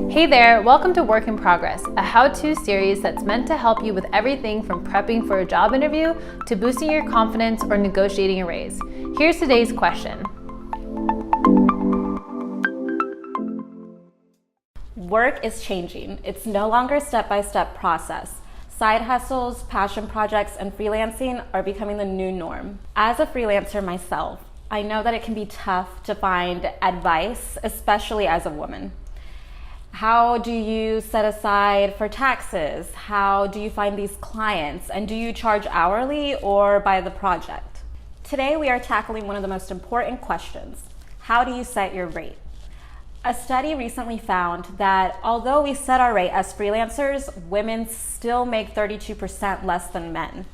Hey there, welcome to Work in Progress, a how-to series that's meant to help you with everything from prepping for a job interview to boosting your confidence or negotiating a raise. Here's today's question. Work is changing. It's no longer a step-by-step process. Side hustles, passion projects, and freelancing are becoming the new norm. As a freelancer myself, I know that it can be tough to find advice, especially as a woman. How do you set aside for taxes? How do you find these clients? And do you charge hourly or by the project? Today we are tackling one of the most important questions. How do you set your rate? A study recently found that although we set our rate as freelancers, women still make 32% less than men.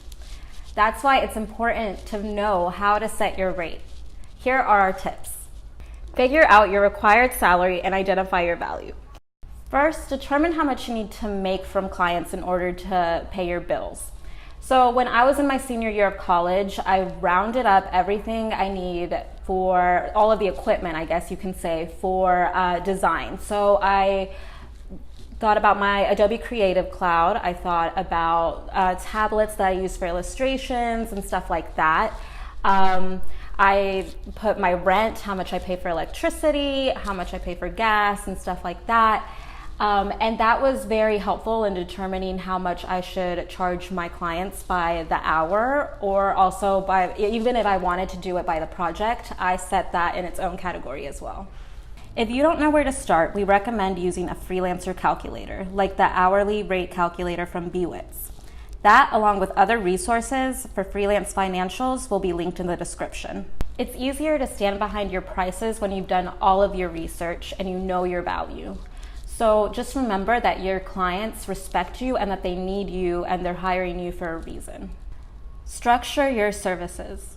That's why it's important to know how to set your rate. Here are our tips. Figure out your required salary and identify your value. First, determine how much you need to make from clients in order to pay your bills. So when I was in my senior year of college, I rounded up everything I need for all of the equipment, I guess you can say, for design. So I thought about my Adobe Creative Cloud. I thought about tablets that I use for illustrations and stuff like that. I put my rent, how much I pay for electricity, how much I pay for gas and stuff like that. And that was very helpful in determining how much I should charge my clients by the hour, or also by, even if I wanted to do it by the project, I set that in its own category as well. If you don't know where to start, we recommend using a Freelancer calculator, like the hourly rate calculator from BeeWits. That, along with other resources for freelance financials, will be linked in the description. It's easier to stand behind your prices when you've done all of your research and you know your value. So just remember that your clients respect you and that they need you and they're hiring you for a reason. Structure your services.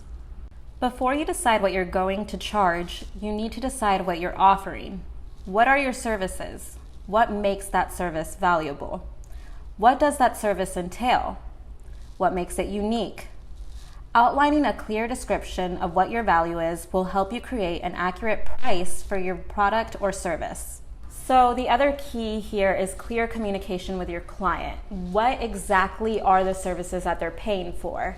Before you decide what you're going to charge, you need to decide what you're offering. What are your services? What makes that service valuable? What does that service entail? What makes it unique? Outlining a clear description of what your value is will help you create an accurate price for your product or service. So the other key here is clear communication with your client. What exactly are the services that they're paying for?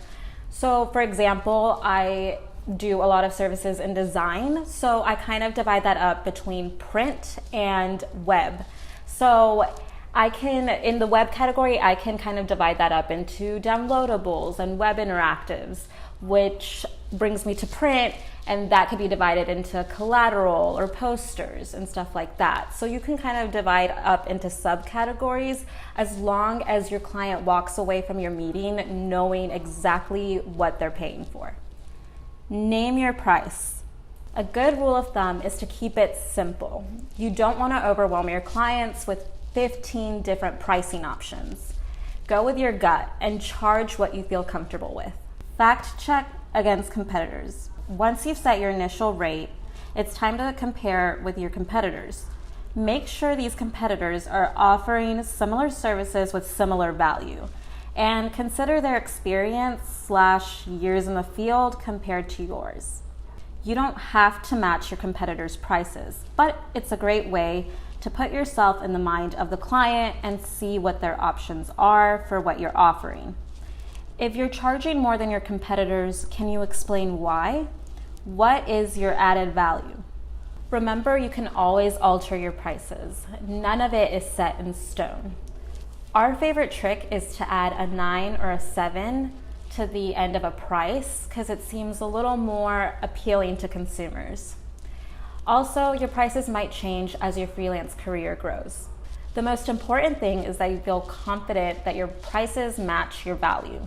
So for example, I do a lot of services in design, so I kind of divide that up between print and web. So I can, in the web category, I can kind of divide that up into downloadables and web interactives, which brings me to print, and that could be divided into collateral or posters and stuff like that. So you can kind of divide up into subcategories as long as your client walks away from your meeting knowing exactly what they're paying for. Name your price. A good rule of thumb is to keep it simple. You don't want to overwhelm your clients with 15 different pricing options. Go with your gut and charge what you feel comfortable with. Fact check against competitors. Once you've set your initial rate, it's time to compare with your competitors. Make sure these competitors are offering similar services with similar value, and consider their experience/years in the field compared to yours. You don't have to match your competitors' prices, but it's a great way to put yourself in the mind of the client and see what their options are for what you're offering. If you're charging more than your competitors, can you explain why? What is your added value? Remember, you can always alter your prices. None of it is set in stone. Our favorite trick is to add a 9 or a 7 to the end of a price because it seems a little more appealing to consumers. Also, your prices might change as your freelance career grows. The most important thing is that you feel confident that your prices match your value.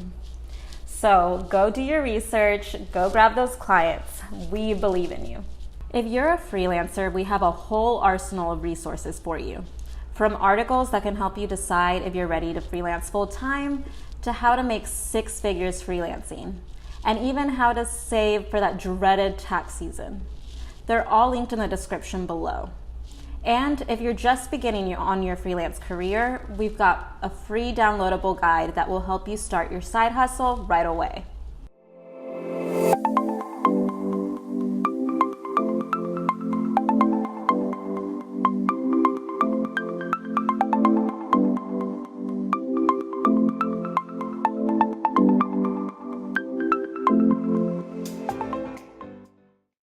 So go do your research, go grab those clients. We believe in you. If you're a freelancer, we have a whole arsenal of resources for you. From articles that can help you decide if you're ready to freelance full-time, to how to make 6 figures freelancing, and even how to save for that dreaded tax season. They're all linked in the description below. And if you're just beginning on your freelance career, we've got a free downloadable guide that will help you start your side hustle right away.